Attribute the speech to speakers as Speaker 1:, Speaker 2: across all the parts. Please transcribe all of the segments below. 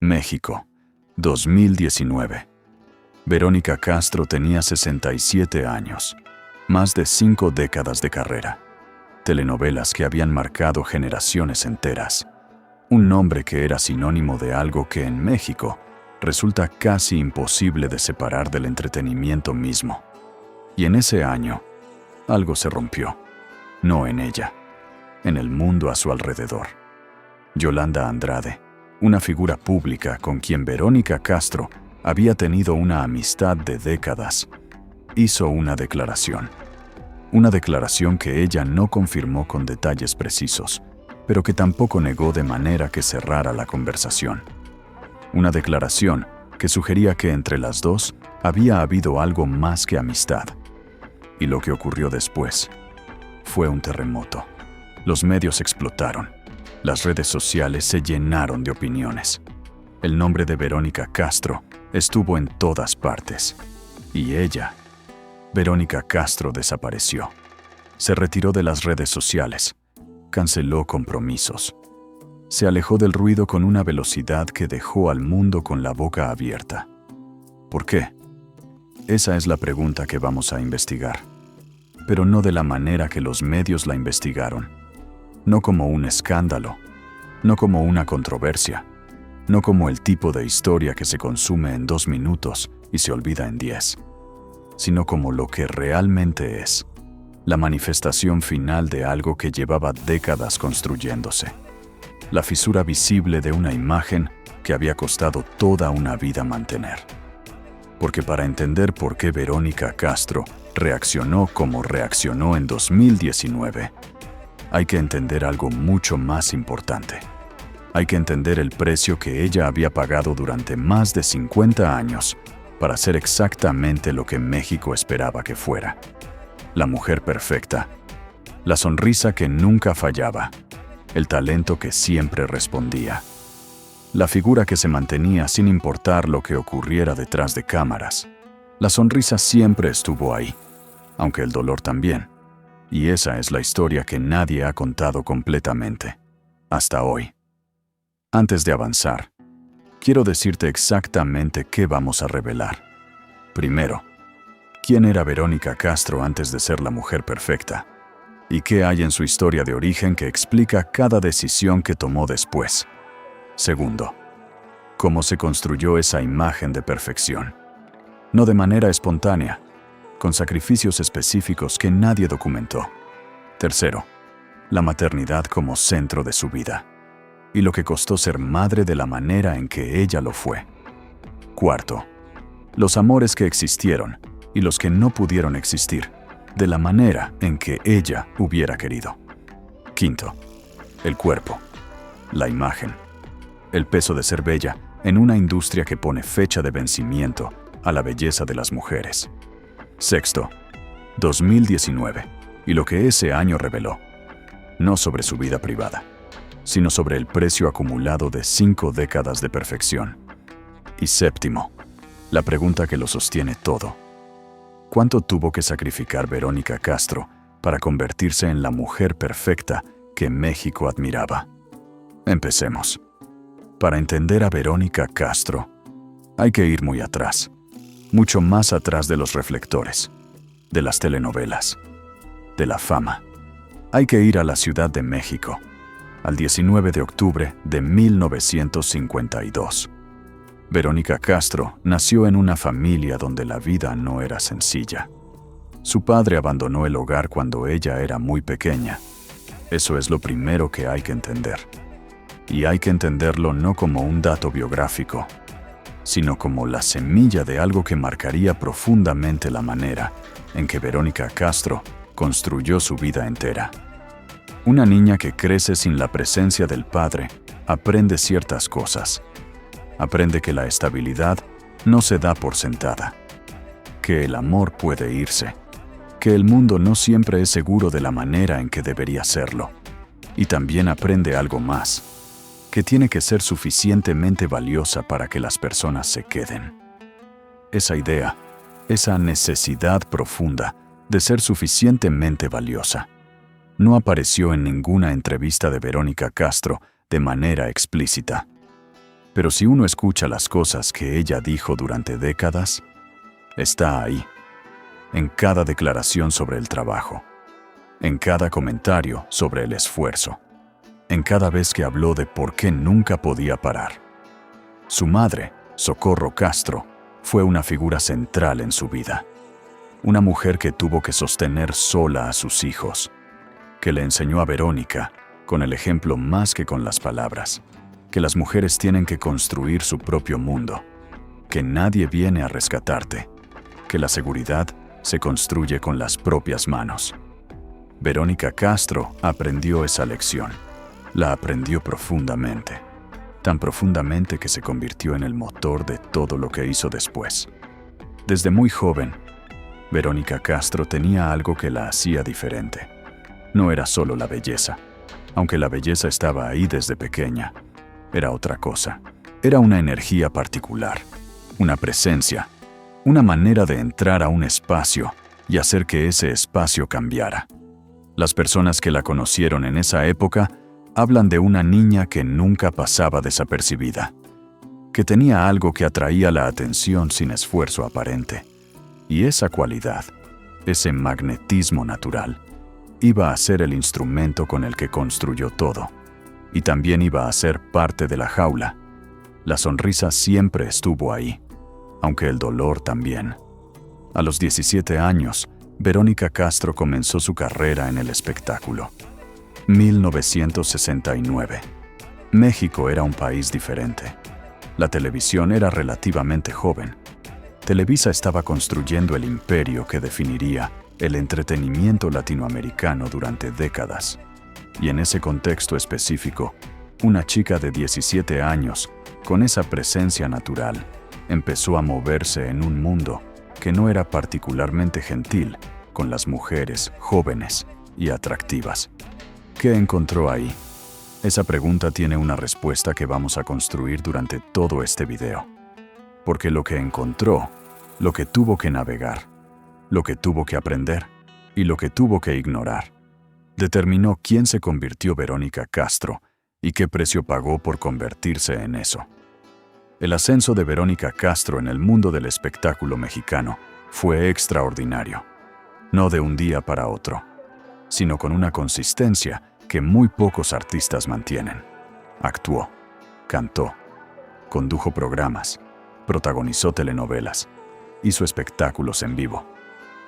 Speaker 1: México, 2019. Verónica Castro tenía 67 años, más de 5 décadas de carrera, telenovelas que habían marcado generaciones enteras, un nombre que era sinónimo de algo que en México resulta casi imposible de separar del entretenimiento mismo. Y en ese año, algo se rompió, no en ella, en el mundo a su alrededor. Yolanda Andrade, una figura pública con quien Verónica Castro había tenido una amistad de décadas, hizo una declaración. Una declaración que ella no confirmó con detalles precisos, pero que tampoco negó de manera que cerrara la conversación. Una declaración que sugería que entre las dos había habido algo más que amistad. Y lo que ocurrió después fue un terremoto. Los medios explotaron. Las redes sociales se llenaron de opiniones. El nombre de Verónica Castro estuvo en todas partes. Y ella, Verónica Castro, desapareció. Se retiró de las redes sociales. Canceló compromisos. Se alejó del ruido con una velocidad que dejó al mundo con la boca abierta. ¿Por qué? Esa es la pregunta que vamos a investigar. Pero no de la manera que los medios la investigaron. No como un escándalo, no como una controversia, no como el tipo de historia que se consume en 2 minutos y se olvida en 10, sino como lo que realmente es, la manifestación final de algo que llevaba décadas construyéndose, la fisura visible de una imagen que había costado toda una vida mantener. Porque para entender por qué Verónica Castro reaccionó como reaccionó en 2019, hay que entender algo mucho más importante. Hay que entender el precio que ella había pagado durante más de 50 años para ser exactamente lo que México esperaba que fuera. La mujer perfecta, la sonrisa que nunca fallaba, el talento que siempre respondía, la figura que se mantenía sin importar lo que ocurriera detrás de cámaras. La sonrisa siempre estuvo ahí, aunque el dolor también. Y esa es la historia que nadie ha contado completamente, hasta hoy. Antes de avanzar, quiero decirte exactamente qué vamos a revelar. Primero, ¿quién era Verónica Castro antes de ser la mujer perfecta? ¿Y qué hay en su historia de origen que explica cada decisión que tomó después? Segundo, ¿cómo se construyó esa imagen de perfección? No de manera espontánea, con sacrificios específicos que nadie documentó. Tercero, la maternidad como centro de su vida, y lo que costó ser madre de la manera en que ella lo fue. Cuarto, los amores que existieron y los que no pudieron existir, de la manera en que ella hubiera querido. Quinto, el cuerpo, la imagen, el peso de ser bella en una industria que pone fecha de vencimiento a la belleza de las mujeres. Sexto, 2019, y lo que ese año reveló, no sobre su vida privada, sino sobre el precio acumulado de 5 décadas de perfección. Y séptimo, la pregunta que lo sostiene todo. ¿Cuánto tuvo que sacrificar Verónica Castro para convertirse en la mujer perfecta que México admiraba? Empecemos. Para entender a Verónica Castro, hay que ir muy atrás. Mucho más atrás de los reflectores, de las telenovelas, de la fama. Hay que ir a la Ciudad de México, al 19 de octubre de 1952. Verónica Castro nació en una familia donde la vida no era sencilla. Su padre abandonó el hogar cuando ella era muy pequeña. Eso es lo primero que hay que entender. Y hay que entenderlo no como un dato biográfico, sino como la semilla de algo que marcaría profundamente la manera en que Verónica Castro construyó su vida entera. Una niña que crece sin la presencia del padre aprende ciertas cosas. Aprende que la estabilidad no se da por sentada, que el amor puede irse, que el mundo no siempre es seguro de la manera en que debería serlo. Y también aprende algo más, que tiene que ser suficientemente valiosa para que las personas se queden. Esa idea, esa necesidad profunda de ser suficientemente valiosa, no apareció en ninguna entrevista de Verónica Castro de manera explícita. Pero si uno escucha las cosas que ella dijo durante décadas, está ahí, en cada declaración sobre el trabajo, en cada comentario sobre el esfuerzo, en cada vez que habló de por qué nunca podía parar. Su madre, Socorro Castro, fue una figura central en su vida. Una mujer que tuvo que sostener sola a sus hijos, que le enseñó a Verónica, con el ejemplo más que con las palabras, que las mujeres tienen que construir su propio mundo, que nadie viene a rescatarte, que la seguridad se construye con las propias manos. Verónica Castro aprendió esa lección. La aprendió profundamente, tan profundamente que se convirtió en el motor de todo lo que hizo después. Desde muy joven, Verónica Castro tenía algo que la hacía diferente. No era solo la belleza, aunque la belleza estaba ahí desde pequeña. Era otra cosa. Era una energía particular, una presencia, una manera de entrar a un espacio y hacer que ese espacio cambiara. Las personas que la conocieron en esa época hablan de una niña que nunca pasaba desapercibida, que tenía algo que atraía la atención sin esfuerzo aparente. Y esa cualidad, ese magnetismo natural, iba a ser el instrumento con el que construyó todo. Y también iba a ser parte de la jaula. La sonrisa siempre estuvo ahí, aunque el dolor también. A los 17 años, Verónica Castro comenzó su carrera en el espectáculo. 1969. México era un país diferente. La televisión era relativamente joven. Televisa estaba construyendo el imperio que definiría el entretenimiento latinoamericano durante décadas. Y en ese contexto específico, una chica de 17 años, con esa presencia natural, empezó a moverse en un mundo que no era particularmente gentil con las mujeres jóvenes y atractivas. ¿Qué encontró ahí? Esa pregunta tiene una respuesta que vamos a construir durante todo este video. Porque lo que encontró, lo que tuvo que navegar, lo que tuvo que aprender y lo que tuvo que ignorar, determinó quién se convirtió Verónica Castro y qué precio pagó por convertirse en eso. El ascenso de Verónica Castro en el mundo del espectáculo mexicano fue extraordinario. No de un día para otro, sino con una consistencia que muy pocos artistas mantienen. Actuó, cantó, condujo programas, protagonizó telenovelas, hizo espectáculos en vivo.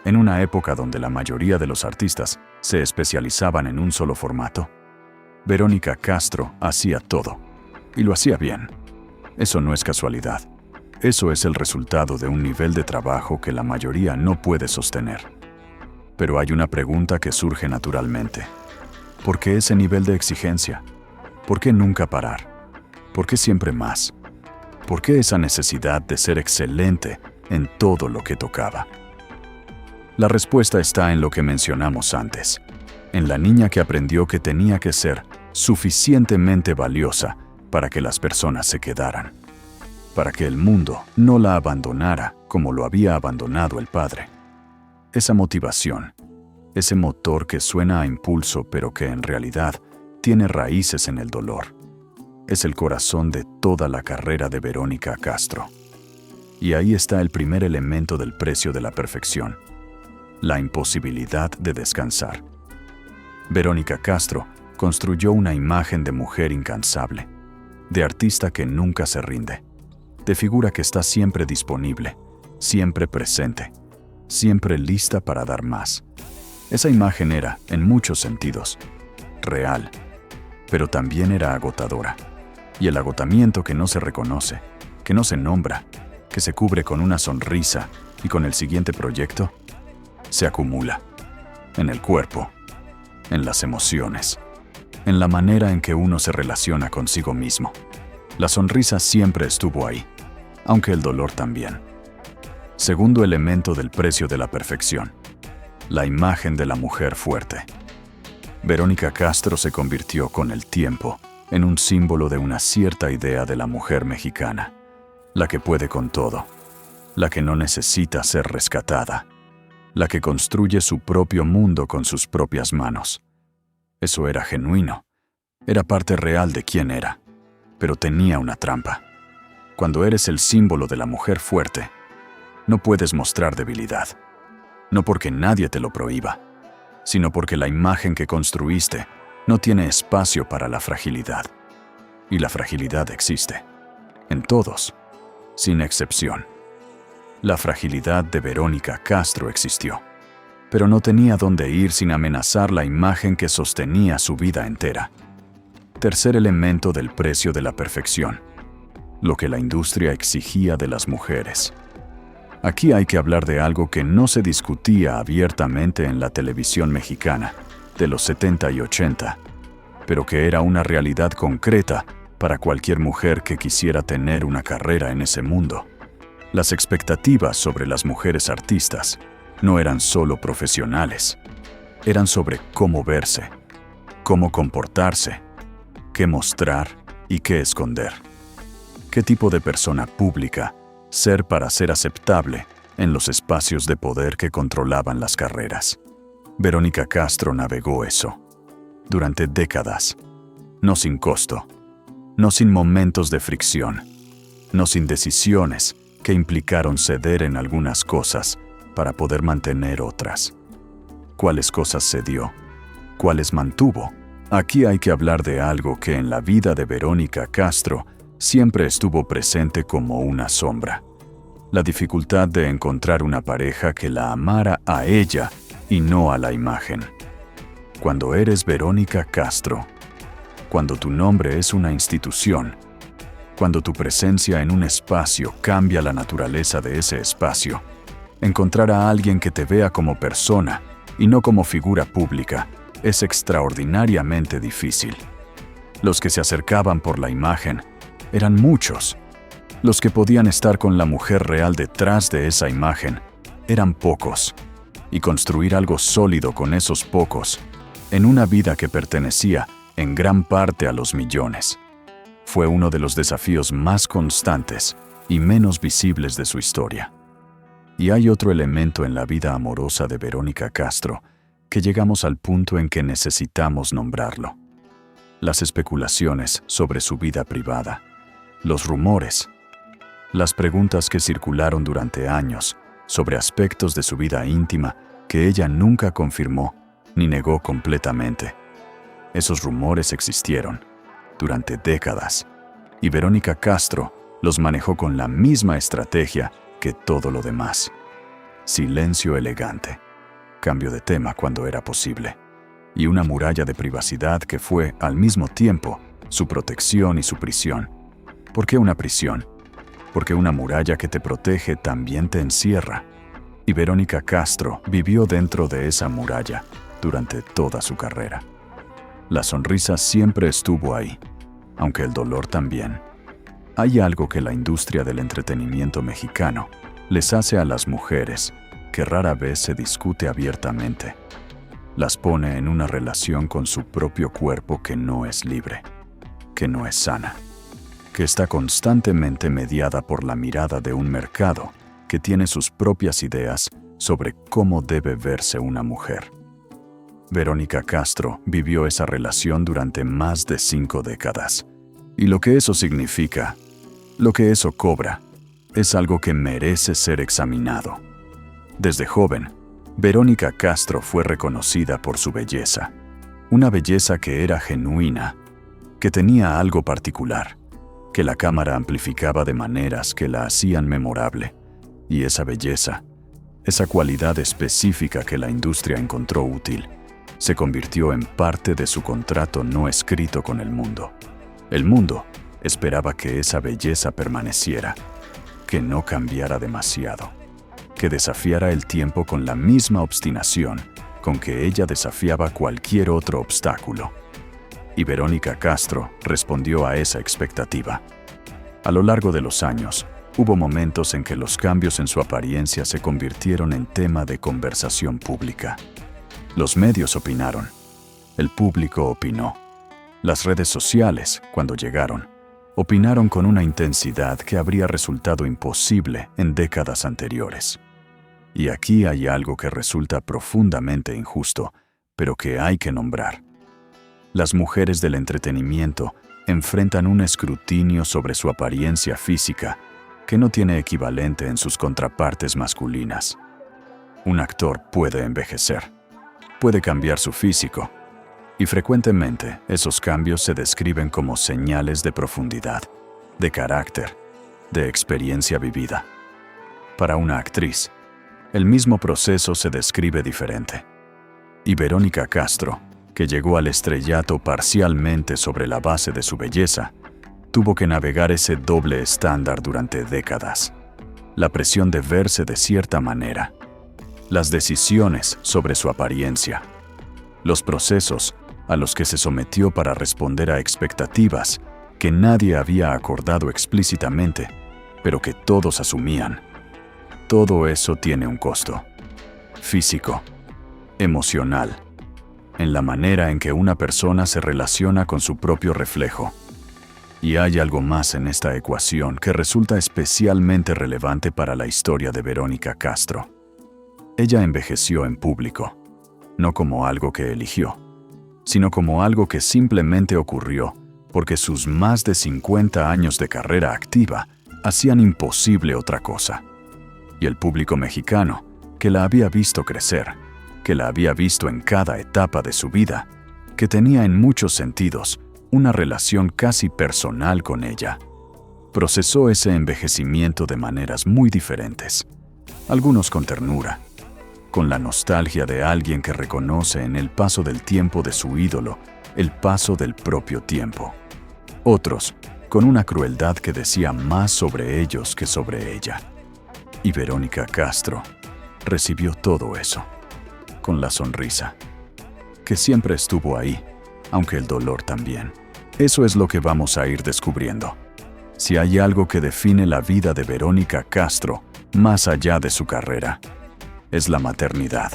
Speaker 1: En una época donde la mayoría de los artistas se especializaban en un solo formato, Verónica Castro hacía todo, y lo hacía bien. Eso no es casualidad. Eso es el resultado de un nivel de trabajo que la mayoría no puede sostener. Pero hay una pregunta que surge naturalmente. ¿Por qué ese nivel de exigencia? ¿Por qué nunca parar? ¿Por qué siempre más? ¿Por qué esa necesidad de ser excelente en todo lo que tocaba? La respuesta está en lo que mencionamos antes, en la niña que aprendió que tenía que ser suficientemente valiosa para que las personas se quedaran, para que el mundo no la abandonara como lo había abandonado el padre. Esa motivación, ese motor que suena a impulso pero que en realidad tiene raíces en el dolor, es el corazón de toda la carrera de Verónica Castro. Y ahí está el primer elemento del precio de la perfección, la imposibilidad de descansar. Verónica Castro construyó una imagen de mujer incansable, de artista que nunca se rinde, de figura que está siempre disponible, siempre presente, siempre lista para dar más. Esa imagen era, en muchos sentidos, real, pero también era agotadora. Y el agotamiento que no se reconoce, que no se nombra, que se cubre con una sonrisa y con el siguiente proyecto, se acumula en el cuerpo, en las emociones, en la manera en que uno se relaciona consigo mismo. La sonrisa siempre estuvo ahí, aunque el dolor también. Segundo elemento del precio de la perfección, la imagen de la mujer fuerte. Verónica Castro se convirtió con el tiempo en un símbolo de una cierta idea de la mujer mexicana, la que puede con todo, la que no necesita ser rescatada, la que construye su propio mundo con sus propias manos. Eso era genuino, era parte real de quién era, pero tenía una trampa. Cuando eres el símbolo de la mujer fuerte, no puedes mostrar debilidad. No porque nadie te lo prohíba, sino porque la imagen que construiste no tiene espacio para la fragilidad. Y la fragilidad existe. En todos, sin excepción. La fragilidad de Verónica Castro existió, pero no tenía dónde ir sin amenazar la imagen que sostenía su vida entera. Tercer elemento del precio de la perfección: lo que la industria exigía de las mujeres. Aquí hay que hablar de algo que no se discutía abiertamente en la televisión mexicana de los 70 y 80, pero que era una realidad concreta para cualquier mujer que quisiera tener una carrera en ese mundo. Las expectativas sobre las mujeres artistas no eran solo profesionales, eran sobre cómo verse, cómo comportarse, qué mostrar y qué esconder. ¿Qué tipo de persona pública ser para ser aceptable en los espacios de poder que controlaban las carreras? Verónica Castro navegó eso durante décadas, no sin costo, no sin momentos de fricción, no sin decisiones que implicaron ceder en algunas cosas para poder mantener otras. ¿Cuáles cosas cedió? ¿Cuáles mantuvo? Aquí hay que hablar de algo que en la vida de Verónica Castro siempre estuvo presente como una sombra: la dificultad de encontrar una pareja que la amara a ella y no a la imagen. Cuando eres Verónica Castro, cuando tu nombre es una institución, cuando tu presencia en un espacio cambia la naturaleza de ese espacio, encontrar a alguien que te vea como persona y no como figura pública es extraordinariamente difícil. Los que se acercaban por la imagen eran muchos. Los que podían estar con la mujer real detrás de esa imagen eran pocos. Y construir algo sólido con esos pocos, en una vida que pertenecía en gran parte a los millones, fue uno de los desafíos más constantes y menos visibles de su historia. Y hay otro elemento en la vida amorosa de Verónica Castro que llegamos al punto en que necesitamos nombrarlo: las especulaciones sobre su vida privada, los rumores, las preguntas que circularon durante años sobre aspectos de su vida íntima que ella nunca confirmó ni negó completamente. Esos rumores existieron durante décadas, y Verónica Castro los manejó con la misma estrategia que todo lo demás: silencio elegante, cambio de tema cuando era posible, y una muralla de privacidad que fue, al mismo tiempo, su protección y su prisión. ¿Por qué una prisión? Porque una muralla que te protege también te encierra. Y Verónica Castro vivió dentro de esa muralla durante toda su carrera. La sonrisa siempre estuvo ahí, aunque el dolor también. Hay algo que la industria del entretenimiento mexicano les hace a las mujeres que rara vez se discute abiertamente. Las pone en una relación con su propio cuerpo que no es libre, que no es sana, que está constantemente mediada por la mirada de un mercado que tiene sus propias ideas sobre cómo debe verse una mujer. Verónica Castro vivió esa relación durante más de 5 décadas. Y lo que eso significa, lo que eso cobra, es algo que merece ser examinado. Desde joven, Verónica Castro fue reconocida por su belleza. Una belleza que era genuina, que tenía algo particular, que la cámara amplificaba de maneras que la hacían memorable. Y esa belleza, esa cualidad específica que la industria encontró útil, se convirtió en parte de su contrato no escrito con el mundo. El mundo esperaba que esa belleza permaneciera, que no cambiara demasiado, que desafiara el tiempo con la misma obstinación con que ella desafiaba cualquier otro obstáculo. Y Verónica Castro respondió a esa expectativa. A lo largo de los años, hubo momentos en que los cambios en su apariencia se convirtieron en tema de conversación pública. Los medios opinaron, el público opinó. Las redes sociales, cuando llegaron, opinaron con una intensidad que habría resultado imposible en décadas anteriores. Y aquí hay algo que resulta profundamente injusto, pero que hay que nombrar. Las mujeres del entretenimiento enfrentan un escrutinio sobre su apariencia física que no tiene equivalente en sus contrapartes masculinas. Un actor puede envejecer, puede cambiar su físico, y frecuentemente esos cambios se describen como señales de profundidad, de carácter, de experiencia vivida. Para una actriz, el mismo proceso se describe diferente. Y Verónica Castro, que llegó al estrellato parcialmente sobre la base de su belleza, tuvo que navegar ese doble estándar durante décadas. La presión de verse de cierta manera, las decisiones sobre su apariencia, los procesos a los que se sometió para responder a expectativas que nadie había acordado explícitamente, pero que todos asumían. Todo eso tiene un costo. Físico, emocional, en la manera en que una persona se relaciona con su propio reflejo. Y hay algo más en esta ecuación que resulta especialmente relevante para la historia de Verónica Castro. Ella envejeció en público, no como algo que eligió, sino como algo que simplemente ocurrió porque sus más de 50 años de carrera activa hacían imposible otra cosa. Y el público mexicano, que la había visto crecer, que la había visto en cada etapa de su vida, que tenía en muchos sentidos una relación casi personal con ella, procesó ese envejecimiento de maneras muy diferentes, algunos con ternura, con la nostalgia de alguien que reconoce en el paso del tiempo de su ídolo el paso del propio tiempo. Otros, con una crueldad que decía más sobre ellos que sobre ella. Y Verónica Castro recibió todo eso, con la sonrisa, que siempre estuvo ahí, aunque el dolor también. Eso es lo que vamos a ir descubriendo. Si hay algo que define la vida de Verónica Castro, más allá de su carrera, es la maternidad.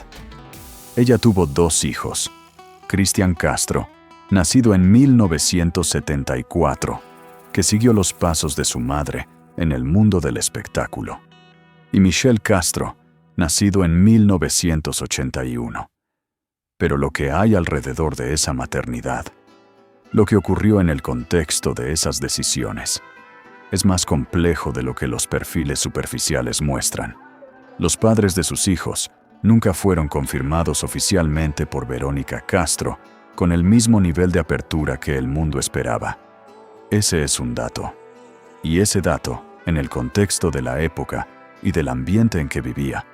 Speaker 1: Ella tuvo 2 hijos, Cristian Castro, nacido en 1974, que siguió los pasos de su madre en el mundo del espectáculo, y Michelle Castro, nacido en 1981. Pero lo que hay alrededor de esa maternidad, lo que ocurrió en el contexto de esas decisiones, es más complejo de lo que los perfiles superficiales muestran. Los padres de sus hijos nunca fueron confirmados oficialmente por Verónica Castro con el mismo nivel de apertura que el mundo esperaba. Ese es un dato. Y ese dato, en el contexto de la época y del ambiente en que vivía,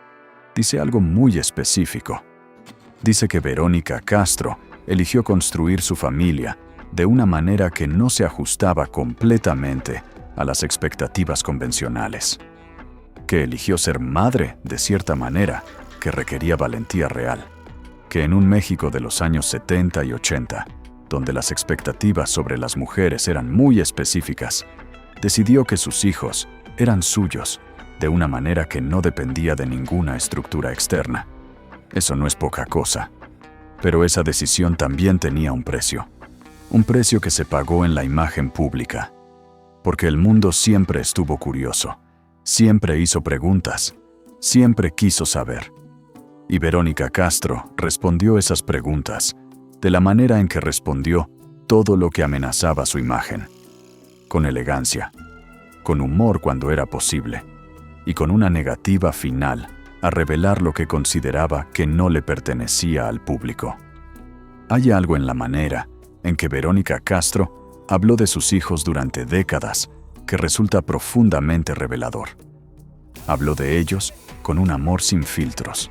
Speaker 1: dice algo muy específico. Dice que Verónica Castro eligió construir su familia de una manera que no se ajustaba completamente a las expectativas convencionales. Que eligió ser madre de cierta manera que requería valentía real. Que en un México de los años 70 y 80, donde las expectativas sobre las mujeres eran muy específicas, decidió que sus hijos eran suyos de una manera que no dependía de ninguna estructura externa. Eso no es poca cosa. Pero esa decisión también tenía un precio que se pagó en la imagen pública. Porque el mundo siempre estuvo curioso, siempre hizo preguntas, siempre quiso saber. Y Verónica Castro respondió esas preguntas de la manera en que respondió todo lo que amenazaba su imagen. Con elegancia, con humor cuando era posible, y con una negativa final a revelar lo que consideraba que no le pertenecía al público. Hay algo en la manera en que Verónica Castro habló de sus hijos durante décadas que resulta profundamente revelador. Habló de ellos con un amor sin filtros,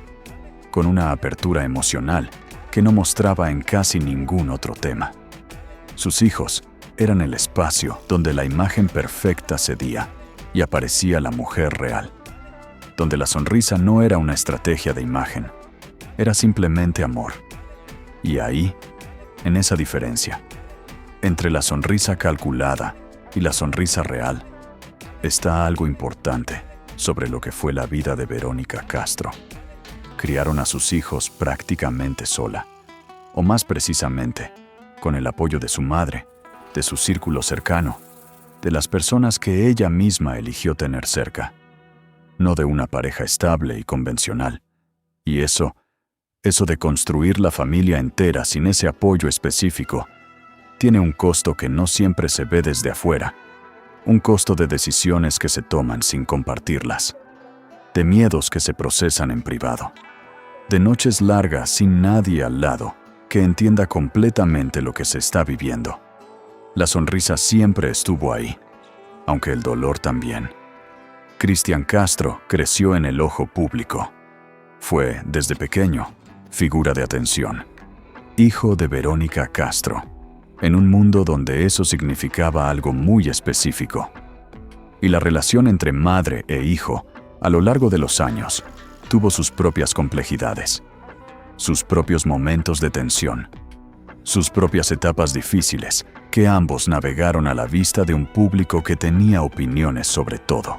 Speaker 1: con una apertura emocional que no mostraba en casi ningún otro tema. Sus hijos eran el espacio donde la imagen perfecta cedía y aparecía la mujer real, donde la sonrisa no era una estrategia de imagen, era simplemente amor. Y ahí, en esa diferencia, entre la sonrisa calculada y la sonrisa real, está algo importante sobre lo que fue la vida de Verónica Castro. Criaron a sus hijos prácticamente sola, o más precisamente, con el apoyo de su madre, de su círculo cercano, de las personas que ella misma eligió tener cerca, no de una pareja estable y convencional. Y eso de construir la familia entera sin ese apoyo específico, tiene un costo que no siempre se ve desde afuera, un costo de decisiones que se toman sin compartirlas, de miedos que se procesan en privado, de noches largas sin nadie al lado que entienda completamente lo que se está viviendo. La sonrisa siempre estuvo ahí, aunque el dolor también. Cristian Castro creció en el ojo público. Fue, desde pequeño, figura de atención. Hijo de Verónica Castro, en un mundo donde eso significaba algo muy específico. Y la relación entre madre e hijo, a lo largo de los años, tuvo sus propias complejidades, sus propios momentos de tensión, sus propias etapas difíciles que ambos navegaron a la vista de un público que tenía opiniones sobre todo.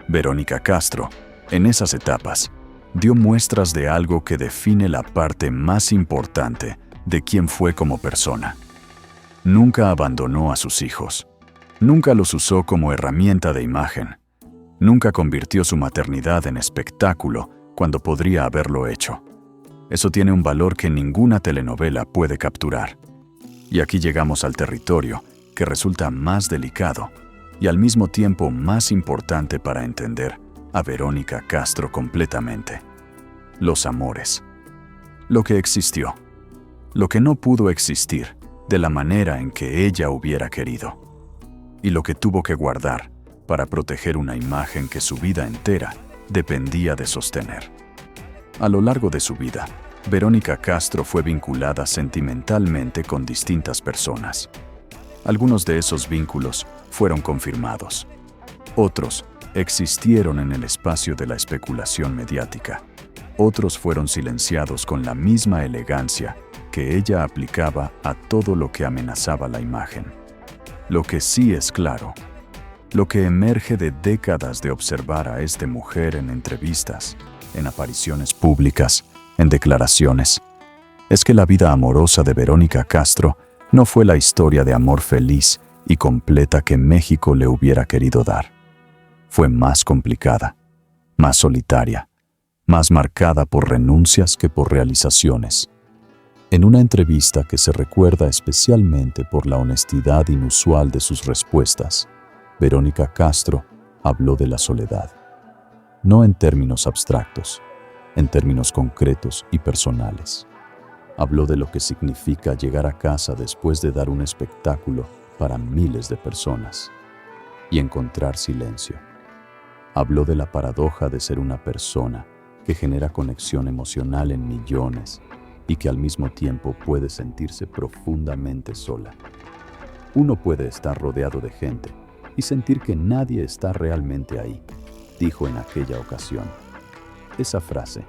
Speaker 1: Verónica Castro, en esas etapas, dio muestras de algo que define la parte más importante de quién fue como persona. Nunca abandonó a sus hijos. Nunca los usó como herramienta de imagen. Nunca convirtió su maternidad en espectáculo cuando podría haberlo hecho. Eso tiene un valor que ninguna telenovela puede capturar. Y aquí llegamos al territorio que resulta más delicado y al mismo tiempo más importante para entender a Verónica Castro completamente. Los amores. Lo que existió. Lo que no pudo existir de la manera en que ella hubiera querido. Y lo que tuvo que guardar para proteger una imagen que su vida entera dependía de sostener. A lo largo de su vida, Verónica Castro fue vinculada sentimentalmente con distintas personas. Algunos de esos vínculos fueron confirmados. Otros existieron en el espacio de la especulación mediática. Otros fueron silenciados con la misma elegancia que ella aplicaba a todo lo que amenazaba la imagen. Lo que sí es claro, lo que emerge de décadas de observar a esta mujer en entrevistas, en apariciones públicas, en declaraciones, es que la vida amorosa de Verónica Castro no fue la historia de amor feliz y completa que México le hubiera querido dar. Fue más complicada, más solitaria, más marcada por renuncias que por realizaciones. En una entrevista que se recuerda especialmente por la honestidad inusual de sus respuestas, Verónica Castro habló de la soledad, no en términos abstractos, en términos concretos y personales. Habló de lo que significa llegar a casa después de dar un espectáculo para miles de personas y encontrar silencio. Habló de la paradoja de ser una persona que genera conexión emocional en millones y que al mismo tiempo puede sentirse profundamente sola. Uno puede estar rodeado de gente y sentir que nadie está realmente ahí, dijo en aquella ocasión. Esa frase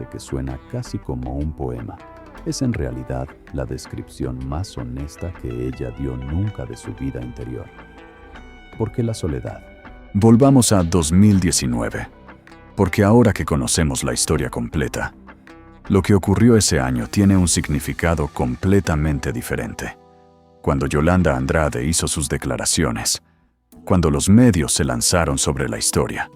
Speaker 1: que suena casi como un poema, es en realidad la descripción más honesta que ella dio nunca de su vida interior. ¿Por qué la soledad? Volvamos a 2019, porque ahora que conocemos la historia completa, lo que ocurrió ese año tiene un significado completamente diferente. Cuando Yolanda Andrade hizo sus declaraciones, cuando los medios se lanzaron sobre la historia,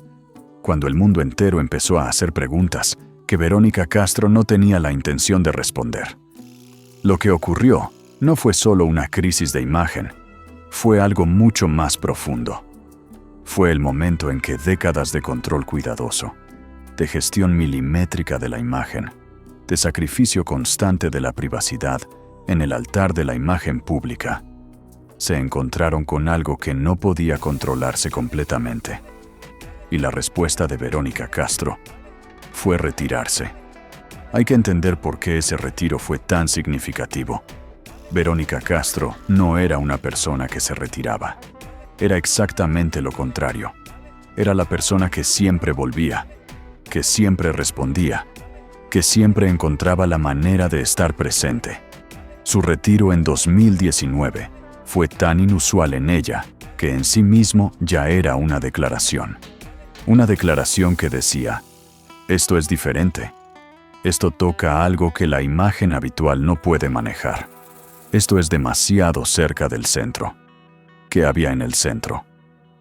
Speaker 1: cuando el mundo entero empezó a hacer preguntas que Verónica Castro no tenía la intención de responder. Lo que ocurrió no fue solo una crisis de imagen, fue algo mucho más profundo. Fue el momento en que décadas de control cuidadoso, de gestión milimétrica de la imagen, de sacrificio constante de la privacidad en el altar de la imagen pública, se encontraron con algo que no podía controlarse completamente. Y la respuesta de Verónica Castro fue retirarse. Hay que entender por qué ese retiro fue tan significativo. Verónica Castro no era una persona que se retiraba. Era exactamente lo contrario. Era la persona que siempre volvía, que siempre respondía, que siempre encontraba la manera de estar presente. Su retiro en 2019 fue tan inusual en ella que en sí mismo ya era una declaración. Una declaración que decía, esto es diferente. Esto toca algo que la imagen habitual no puede manejar. Esto es demasiado cerca del centro. ¿Qué había en el centro?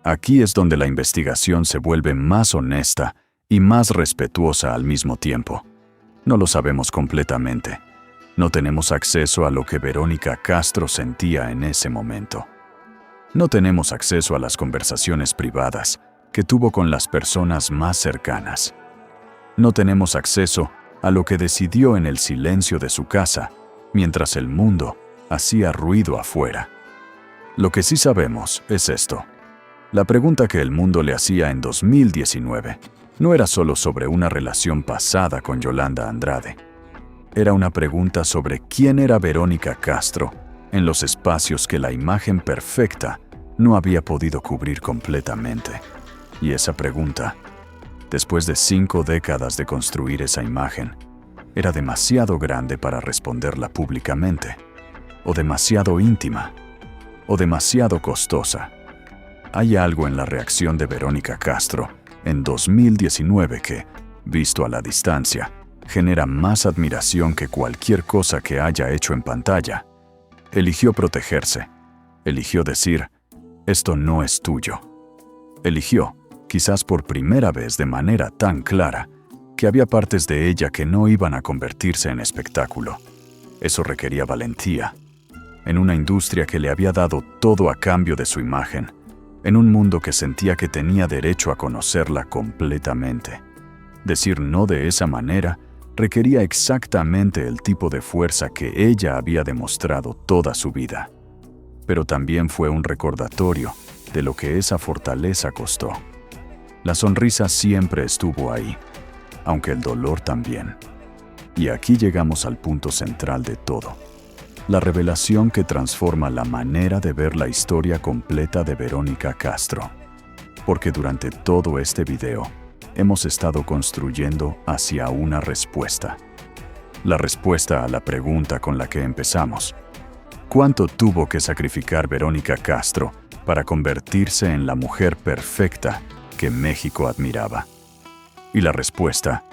Speaker 1: Aquí es donde la investigación se vuelve más honesta y más respetuosa al mismo tiempo. No lo sabemos completamente, No tenemos acceso a lo que Verónica Castro sentía en ese momento. No tenemos acceso a las conversaciones privadas que tuvo con las personas más cercanas. No tenemos acceso a lo que decidió en el silencio de su casa, mientras el mundo hacía ruido afuera. Lo que sí sabemos es esto. La pregunta que el mundo le hacía en 2019 no era solo sobre una relación pasada con Yolanda Andrade. Era una pregunta sobre quién era Verónica Castro en los espacios que la imagen perfecta no había podido cubrir completamente. Y esa pregunta, después de 5 décadas de construir esa imagen, era demasiado grande para responderla públicamente, o demasiado íntima, o demasiado costosa. Hay algo en la reacción de Verónica Castro en 2019 que, visto a la distancia, genera más admiración que cualquier cosa que haya hecho en pantalla. Eligió protegerse. Eligió decir, esto no es tuyo. Eligió, quizás por primera vez de manera tan clara, que había partes de ella que no iban a convertirse en espectáculo. Eso requería valentía. En una industria que le había dado todo a cambio de su imagen, en un mundo que sentía que tenía derecho a conocerla completamente. Decir no de esa manera requería exactamente el tipo de fuerza que ella había demostrado toda su vida. Pero también fue un recordatorio de lo que esa fortaleza costó. La sonrisa siempre estuvo ahí, aunque el dolor también. Y aquí llegamos al punto central de todo. La revelación que transforma la manera de ver la historia completa de Verónica Castro. Porque durante todo este video, hemos estado construyendo hacia una respuesta. La respuesta a la pregunta con la que empezamos. ¿Cuánto tuvo que sacrificar Verónica Castro para convertirse en la mujer perfecta que México admiraba? Y la respuesta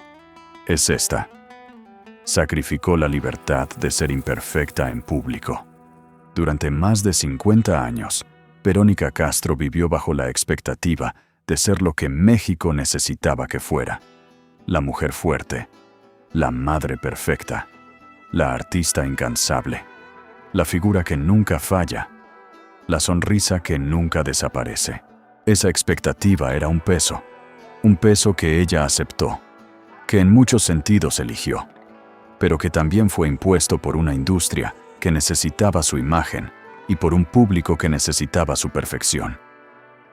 Speaker 1: es esta. Sacrificó la libertad de ser imperfecta en público. Durante más de 50 años, Verónica Castro vivió bajo la expectativa de ser lo que México necesitaba que fuera. La mujer fuerte, la madre perfecta, la artista incansable, la figura que nunca falla, la sonrisa que nunca desaparece. Esa expectativa era un peso que ella aceptó, que en muchos sentidos eligió, pero que también fue impuesto por una industria que necesitaba su imagen y por un público que necesitaba su perfección.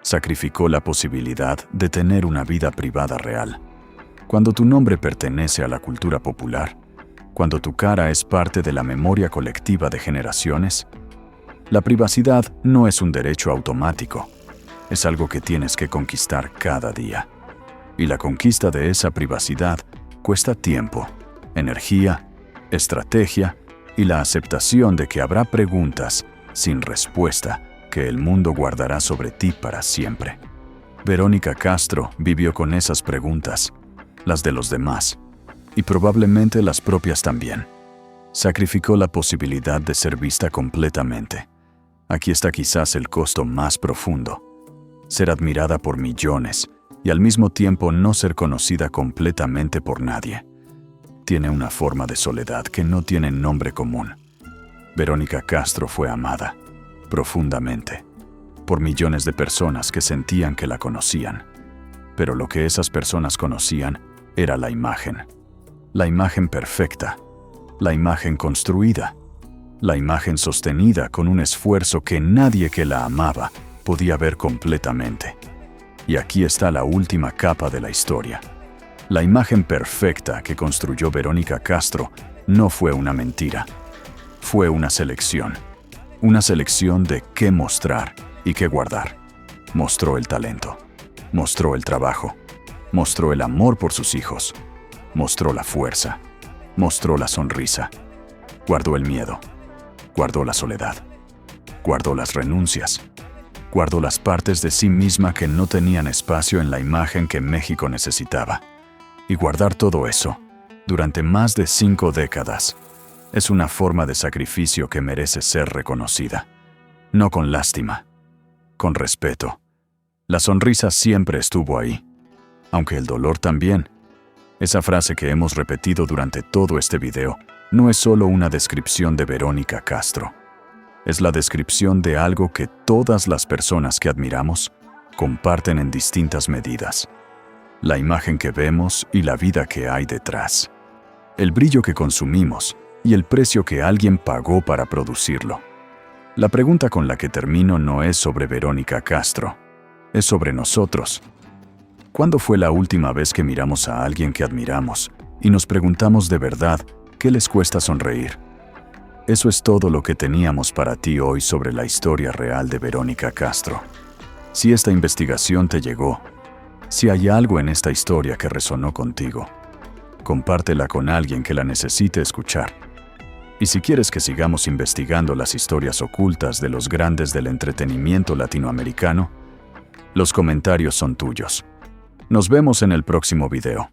Speaker 1: Sacrificó la posibilidad de tener una vida privada real. Cuando tu nombre pertenece a la cultura popular, cuando tu cara es parte de la memoria colectiva de generaciones, la privacidad no es un derecho automático, es algo que tienes que conquistar cada día. Y la conquista de esa privacidad cuesta tiempo, energía, estrategia y la aceptación de que habrá preguntas sin respuesta que el mundo guardará sobre ti para siempre. Verónica Castro vivió con esas preguntas, las de los demás, y probablemente las propias también. Sacrificó la posibilidad de ser vista completamente. Aquí está quizás el costo más profundo. Ser admirada por millones y al mismo tiempo no ser conocida completamente por nadie. Tiene una forma de soledad que no tiene nombre común. Verónica Castro fue amada, profundamente, por millones de personas que sentían que la conocían. Pero lo que esas personas conocían era la imagen perfecta, la imagen construida, la imagen sostenida con un esfuerzo que nadie que la amaba podía ver completamente. Y aquí está la última capa de la historia. La imagen perfecta que construyó Verónica Castro no fue una mentira. Fue una selección de qué mostrar y qué guardar. Mostró el talento, mostró el trabajo, mostró el amor por sus hijos, mostró la fuerza, mostró la sonrisa, guardó el miedo, guardó la soledad, guardó las renuncias, guardó las partes de sí misma que no tenían espacio en la imagen que México necesitaba. Y guardar todo eso, durante más de 5 décadas, es una forma de sacrificio que merece ser reconocida. No con lástima, con respeto. La sonrisa siempre estuvo ahí, aunque el dolor también. Esa frase que hemos repetido durante todo este video no es solo una descripción de Verónica Castro. Es la descripción de algo que todas las personas que admiramos comparten en distintas medidas. La imagen que vemos y la vida que hay detrás. El brillo que consumimos y el precio que alguien pagó para producirlo. La pregunta con la que termino no es sobre Verónica Castro, es sobre nosotros. ¿Cuándo fue la última vez que miramos a alguien que admiramos y nos preguntamos de verdad qué les cuesta sonreír? Eso es todo lo que teníamos para ti hoy sobre la historia real de Verónica Castro. Si esta investigación te llegó, si hay algo en esta historia que resonó contigo, compártela con alguien que la necesite escuchar. Y si quieres que sigamos investigando las historias ocultas de los grandes del entretenimiento latinoamericano, los comentarios son tuyos. Nos vemos en el próximo video.